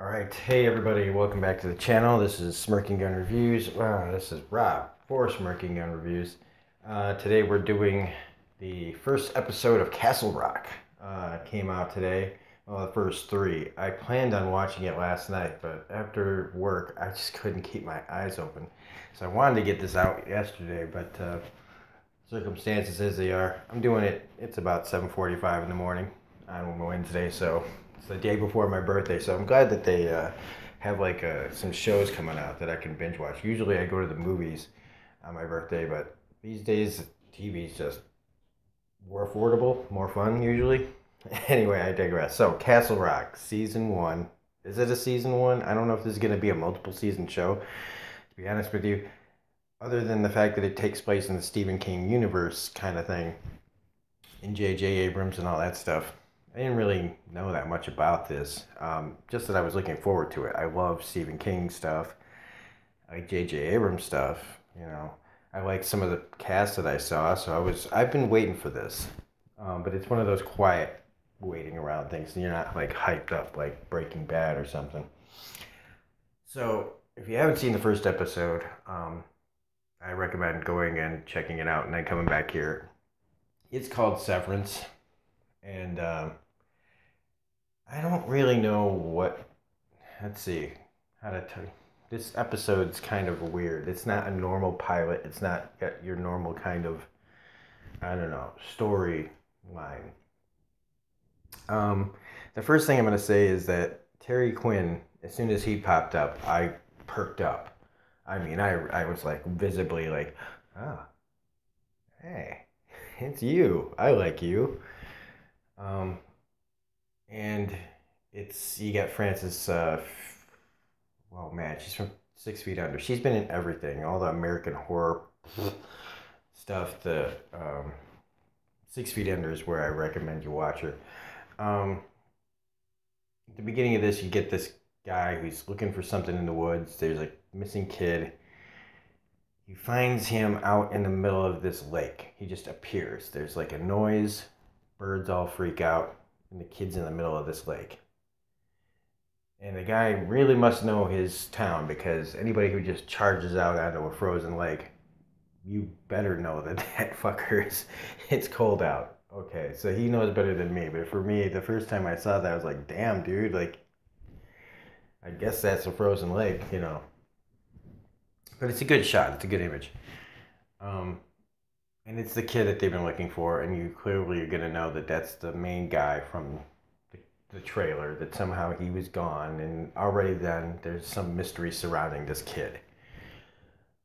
Alright, hey everybody, welcome back to the channel. This is Smirking Gun Reviews. This is Rob for Smirking Gun Reviews. Today we're doing the first episode of Castle Rock. Came out today. Well, the first three. I planned on watching it last night, but after work I just couldn't keep my eyes open. So I wanted to get this out yesterday, but circumstances as they are, I'm doing it. It's about 7:45 in the morning on Wednesday, so it's the day before my birthday, so I'm glad that they have like some shows coming out that I can binge watch. Usually I go to the movies on my birthday, but these days TV is just more affordable, more fun usually. Anyway, I digress. So Castle Rock, season one. Is it a season one? I don't know if this is going to be a multiple season show, to be honest with you, other than the fact that it takes place in the Stephen King universe kind of thing, in J.J. Abrams and all that stuff. I didn't really know that much about this, just that I was looking forward to it. I love Stephen King stuff. I like J.J. Abrams stuff, you know. I like some of the cast that I saw, so I've been waiting for this. But it's one of those quiet waiting around things, and you're not like hyped up like Breaking Bad or something. So if you haven't seen the first episode, I recommend going and checking it out and then coming back here. It's called Severance, and I don't really know let's see, how to tell you. This episode's kind of weird. It's not a normal pilot. It's not got your normal kind of, I don't know, storyline. The first thing I'm going to say is that Terry Quinn, as soon as he popped up, I perked up. I mean, I was like visibly like, oh, hey, it's you. I like you. And you got Frances, well, man, she's from 6 Feet Under. She's been in everything, all the American horror stuff. The 6 Feet Under is where I recommend you watch her. At the beginning of this, you get this guy who's looking for something in the woods. There's a missing kid. He finds him out in the middle of this lake. He just appears. There's like a noise. Birds all freak out. And the kid's in the middle of this lake. And the guy really must know his town, because anybody who just charges out onto a frozen lake, you better know that that fucker it's cold out. Okay, so he knows better than me. But for me, the first time I saw that, I was like, damn, dude, like, I guess that's a frozen lake, you know. But it's a good shot. It's a good image. And it's the kid that they've been looking for, and you clearly are going to know that that's the main guy from the trailer, that somehow he was gone, and already then there's some mystery surrounding this kid.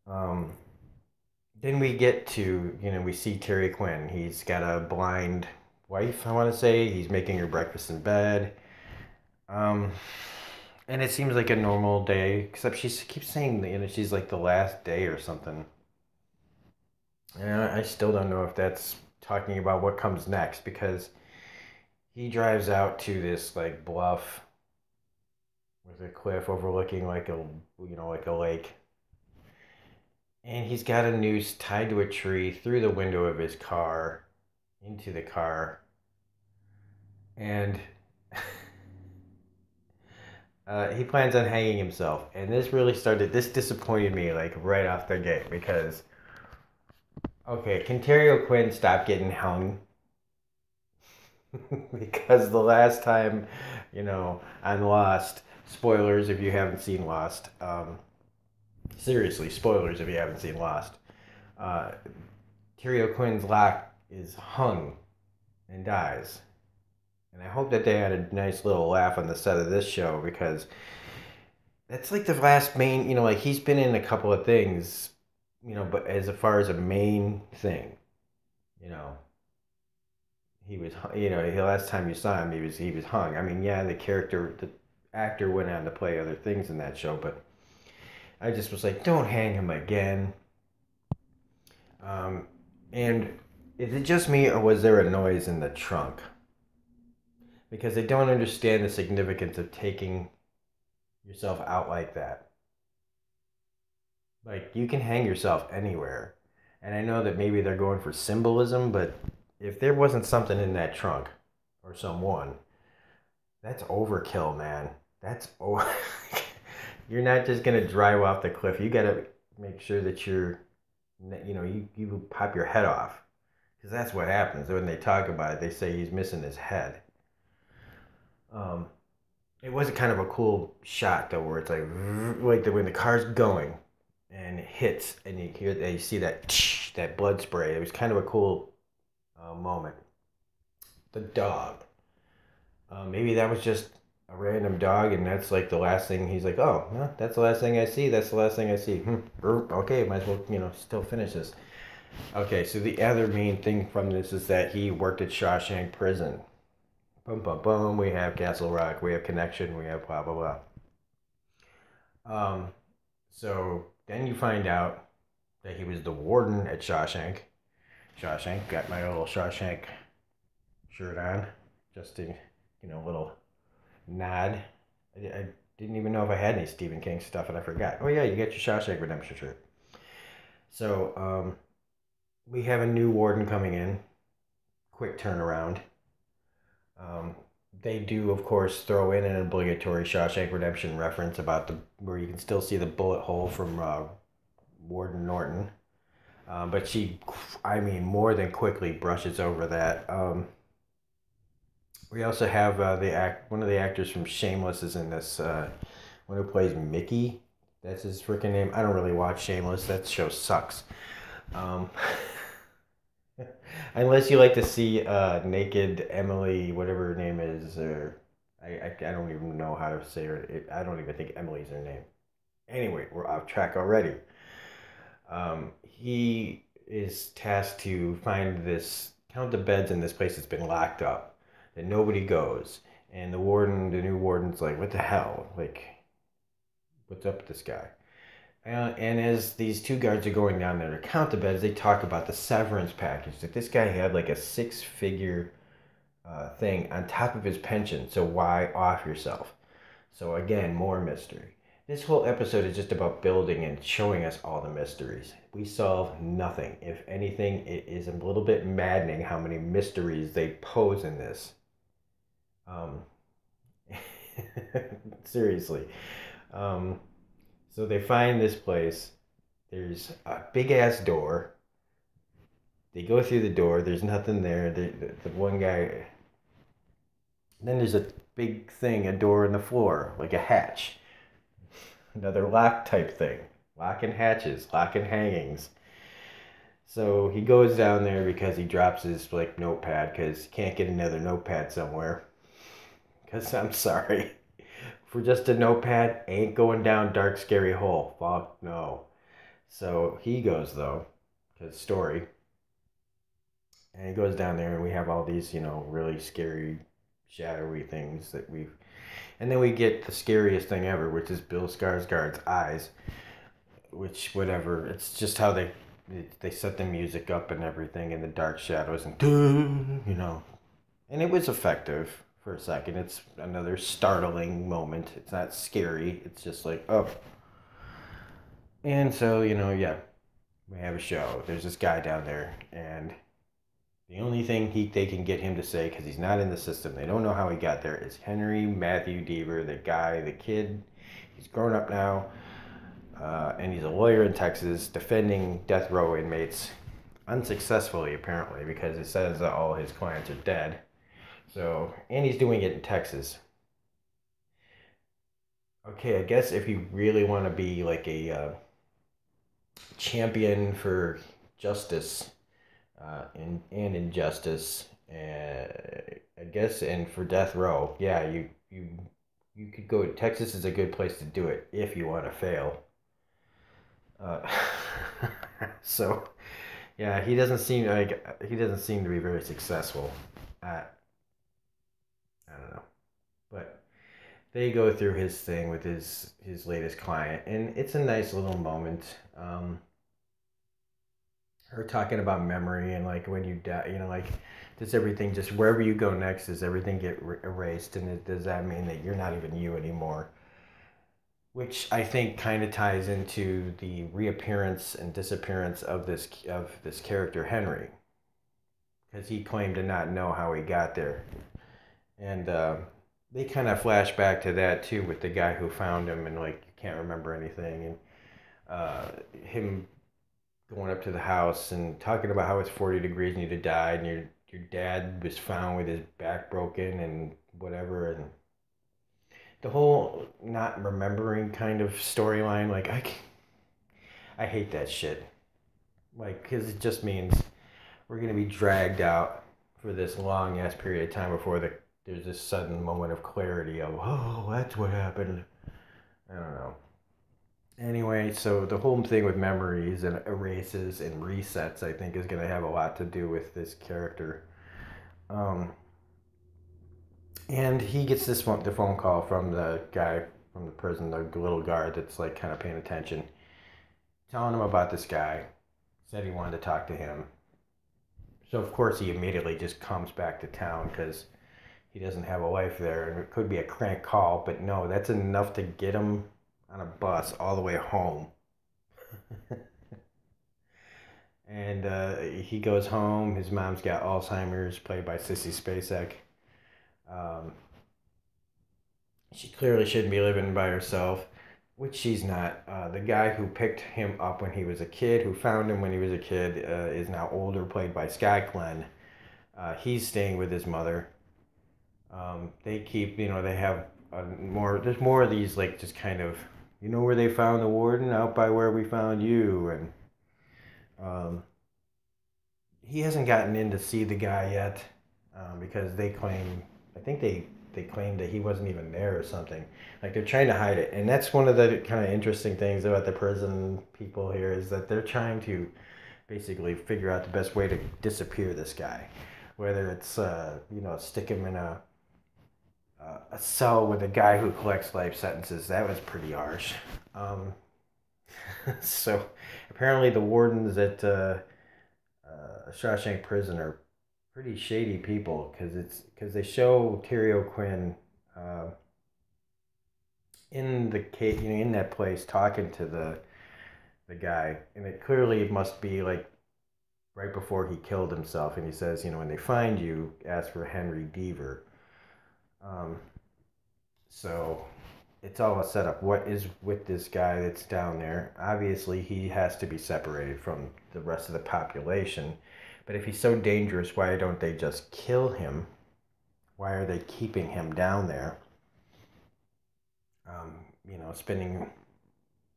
Then we get to, we see Terry Quinn. He's got a blind wife, I want to say. He's making her breakfast in bed. And it seems like a normal day, except she keeps saying that, she's like the last day or something. And I still don't know if that's talking about what comes next, because he drives out to this like bluff with a cliff overlooking like a lake. And he's got a noose tied to a tree through the window of his car into the car. And he plans on hanging himself. And this disappointed me like right off the gate, because okay, can Terry O'Quinn stop getting hung? Because the last time, on Lost, spoilers if you haven't seen Lost, seriously, spoilers if you haven't seen Lost, Terry O'Quinn's lock is hung and dies. And I hope that they had a nice little laugh on the set of this show, because that's like the last main, like he's been in a couple of things, but as far as a main thing, he was, the last time you saw him, he was hung. I mean, yeah, the actor went on to play other things in that show, but I just was like, don't hang him again. And is it just me, or was there a noise in the trunk? Because I don't understand the significance of taking yourself out like that. Like, you can hang yourself anywhere. And I know that maybe they're going for symbolism, but if there wasn't something in that trunk, or someone, that's overkill, man. that's you're not just gonna drive off the cliff. You gotta make sure that you pop your head off, because that's what happens when they talk about it. They say he's missing his head. Um, it was kind of a cool shot though, where it's like when the car's going and it hits, and you see that blood spray. It was kind of a cool moment. The dog. Maybe that was just a random dog, and that's like the last thing. He's like, oh, well, that's the last thing I see. That's the last thing I see. Okay, might as well, still finish this. Okay, so the other main thing from this is that he worked at Shawshank Prison. Boom, boom, boom. We have Castle Rock. We have Connection. We have blah, blah, blah. So then you find out that he was the warden at Shawshank. Shawshank, got my little Shawshank shirt on, just to, little nod. I didn't even know if I had any Stephen King stuff, and I forgot. Oh yeah, you got your Shawshank Redemption shirt. So we have a new warden coming in. Quick turnaround. They do, of course, throw in an obligatory Shawshank Redemption reference about where you can still see the bullet hole from Warden Norton. But she, more than quickly brushes over that. We also have one of the actors from Shameless is in this. One who plays Mickey. That's his freaking name. I don't really watch Shameless. That show sucks. Unless you like to see naked Emily, whatever her name is, or I don't even know how to say her. I don't even think Emily's her name. Anyway, we're off track already. He is tasked to count the beds in this place that's been locked up, that nobody goes. And the new warden's like, what the hell? Like, what's up with this guy? And as these two guards are going down there to count the beds, they talk about the severance package. That this guy had like a 6-figure thing on top of his pension. So why off yourself? So again, more mystery. This whole episode is just about building and showing us all the mysteries. We solve nothing. If anything, it is a little bit maddening how many mysteries they pose in this. Seriously. So they find this place. There's a big ass door. They go through the door. There's nothing there. The one guy. Then there's a big thing, a door in the floor, like a hatch. Another lock type thing. Lock and hatches, lock and hangings. So he goes down there because he drops his notepad because he can't get another notepad somewhere. Because I'm sorry. For just a notepad, ain't going down dark, scary hole. Fuck no. So he goes, though, to the story. And he goes down there, and we have all these, really scary, shadowy things that we've... And then we get the scariest thing ever, which is Bill Skarsgård's eyes. Which, whatever, it's just how they set the music up and everything in the dark shadows and, And it was effective. For a second, it's another startling moment. It's not scary. It's just like, oh. And so, yeah, we have a show. There's this guy down there, and the only thing they can get him to say, because he's not in the system, they don't know how he got there, is Henry Matthew Deaver, the kid. He's grown up now, and he's a lawyer in Texas defending death row inmates unsuccessfully, apparently, because it says that all his clients are dead. So, and he's doing it in Texas. Okay, I guess if you really want to be like a champion for justice and injustice, I guess, and for death row, yeah, you could go. Texas is a good place to do it if you want to fail. So, yeah, he doesn't seem to be very successful at. I don't know, but they go through his thing with his latest client, and it's a nice little moment. Her talking about memory and when you die, does everything just wherever you go next, does everything get erased, and does that mean that you're not even you anymore? Which I think kind of ties into the reappearance and disappearance of this character Henry, because he claimed to not know how he got there. And they kind of flash back to that too with the guy who found him and like can't remember anything, and him going up to the house and talking about how it's 40 degrees and you'd have died, and your dad was found with his back broken and whatever, and the whole not remembering kind of storyline. Like I hate that shit. Like, because it just means we're gonna be dragged out for this long ass period of time before there's this sudden moment of clarity of, oh, that's what happened. I don't know. Anyway, so the whole thing with memories and erases and resets, I think, is going to have a lot to do with this character. Um, and he gets the phone call from the guy from the prison, the little guard that's like kind of paying attention, telling him about this guy. Said he wanted to talk to him. So of course he immediately just comes back to town because he doesn't have a life there, and it could be a crank call, but no, that's enough to get him on a bus all the way home. And he goes home. His mom's got Alzheimer's, played by Sissy Spacek. Um, she clearly shouldn't be living by herself, which she's not. The guy who picked him up when he was a kid, who found him when he was a kid, is now older, played by Sky Glenn. He's staying with his mother. They keep, they have there's more of these, like, just kind of, where they found the warden? Out by where we found you. And um, he hasn't gotten in to see the guy yet, because I think they claimed that he wasn't even there or something. Like, they're trying to hide it. And that's one of the kind of interesting things about the prison people here, is that they're trying to basically figure out the best way to disappear this guy. Whether it's, stick him in a cell with a guy who collects life sentences. That was pretty harsh. So apparently the wardens at Shawshank Prison are pretty shady people, because they show Terry O'Quinn in the case, in that place, talking to the guy, and it clearly must be like right before he killed himself, and he says, when they find you, ask for Henry Deaver. Um, so it's all a setup. What is with this guy that's down there? Obviously, he has to be separated from the rest of the population. But if he's so dangerous, why don't they just kill him? Why are they keeping him down there? Spending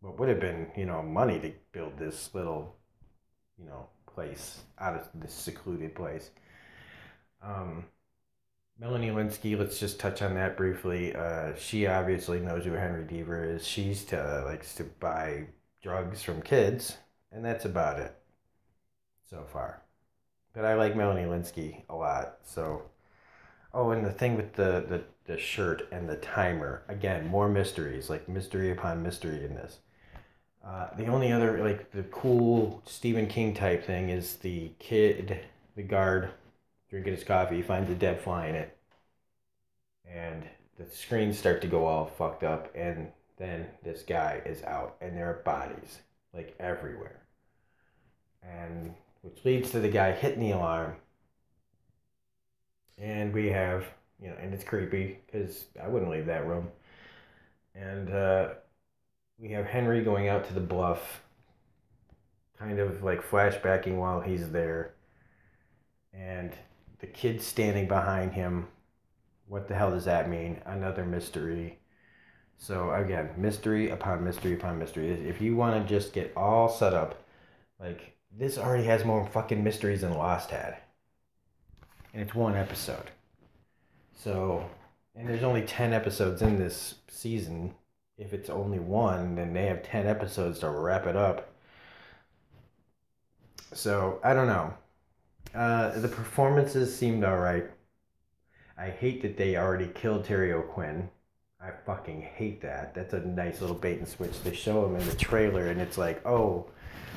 what would have been, money to build this little, place out of this secluded place. Melanie Linsky, let's just touch on that briefly. She obviously knows who Henry Deaver is. She's likes to buy drugs from kids, and that's about it so far. But I like Melanie Linsky a lot. So, oh, and the thing with the shirt and the timer, again, more mysteries, like mystery upon mystery in this. The only other, like, the cool Stephen King type thing is the kid, the guard, drinking his coffee, finds a dead fly in it, and the screens start to go all fucked up, and then this guy is out, and there are bodies, like, everywhere. And which leads to the guy hitting the alarm, and we have, and it's creepy, because I wouldn't leave that room. And we have Henry going out to the bluff, kind of like flashbacking while he's there, and the kid standing behind him. What the hell does that mean? Another mystery. So again, mystery upon mystery upon mystery. If you want to just get all set up, like, this already has more fucking mysteries than Lost had. And it's one episode. So, and there's only 10 episodes in this season. If it's only one, then they have 10 episodes to wrap it up. So, I don't know. The performances seemed alright. I hate that they already killed Terry O'Quinn. I fucking hate that. That's a nice little bait and switch. They show him in the trailer, and it's like, oh,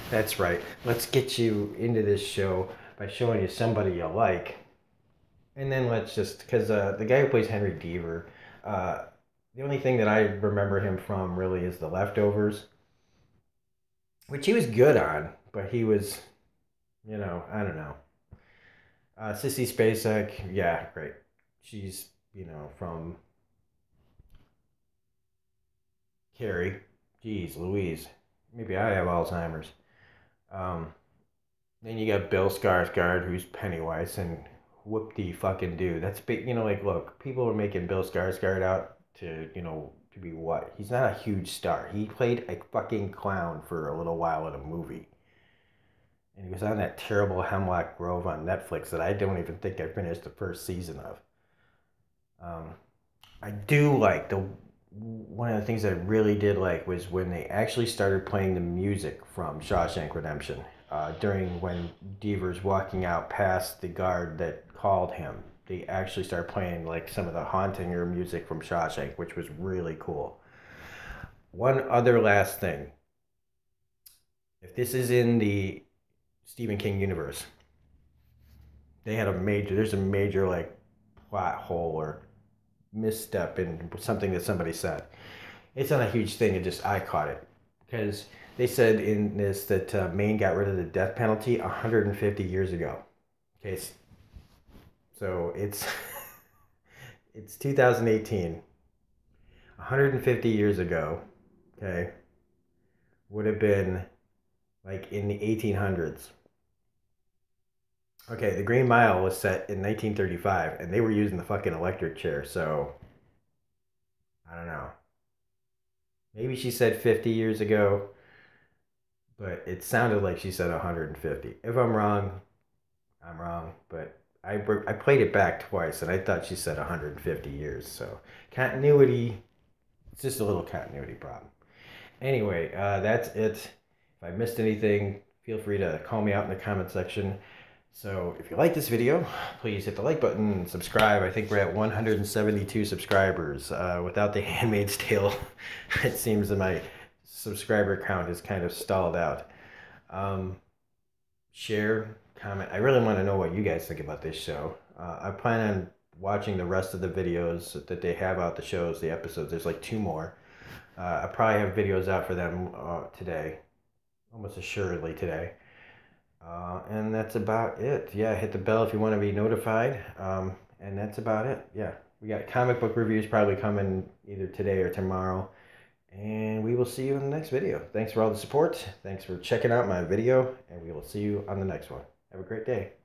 that's right. Let's get you into this show by showing you somebody you like. And then let's just, because the guy who plays Henry Deaver, the only thing that I remember him from really is The Leftovers, which he was good on, but he was, I don't know. Sissy Spacek, yeah, great. She's, from Carrie. Jeez Louise. Maybe I have Alzheimer's. Um, then you got Bill Skarsgård, who's Pennywise, and whoop de fucking do. That's big. You know, like, look, people are making Bill Skarsgård out to, to be what? He's not a huge star. He played a fucking clown for a little while in a movie. And he was on that terrible Hemlock Grove on Netflix that I don't even think I finished the first season of. Um, I do like the one of the things I really did like was when they actually started playing the music from Shawshank Redemption during when Deaver's walking out past the guard that called him. They actually started playing like some of the haunting music from Shawshank, which was really cool. One other last thing. If this is in the Stephen King universe, there's a major like plot hole or misstep in something that somebody said. It's not a huge thing. I caught it because they said in this that Maine got rid of the death penalty 150 years ago. Okay, so it's it's 2018. 150 years ago, okay, would have been like in the 1800s. Okay, the Green Mile was set in 1935, and they were using the fucking electric chair. So I don't know. Maybe she said 50 years ago, but it sounded like she said 150. If I'm wrong, I'm wrong. But I played it back twice, and I thought she said 150 years. So continuity, it's just a little continuity problem. Anyway, that's it. If I missed anything, feel free to call me out in the comment section. So if you like this video, please hit the like button and subscribe. I think we're at 172 subscribers. Without the Handmaid's Tale, it seems that my subscriber count is kind of stalled out. Share, comment. I really want to know what you guys think about this show. I plan on watching the rest of the videos that they have out, the shows, the episodes. There's like 2 more. I probably have videos out for them today, almost assuredly today. And that's about it. Yeah, hit the bell if you want to be notified. And that's about it. Yeah, we got comic book reviews probably coming either today or tomorrow. And we will see you in the next video. Thanks for all the support. Thanks for checking out my video. And we will see you on the next one. Have a great day.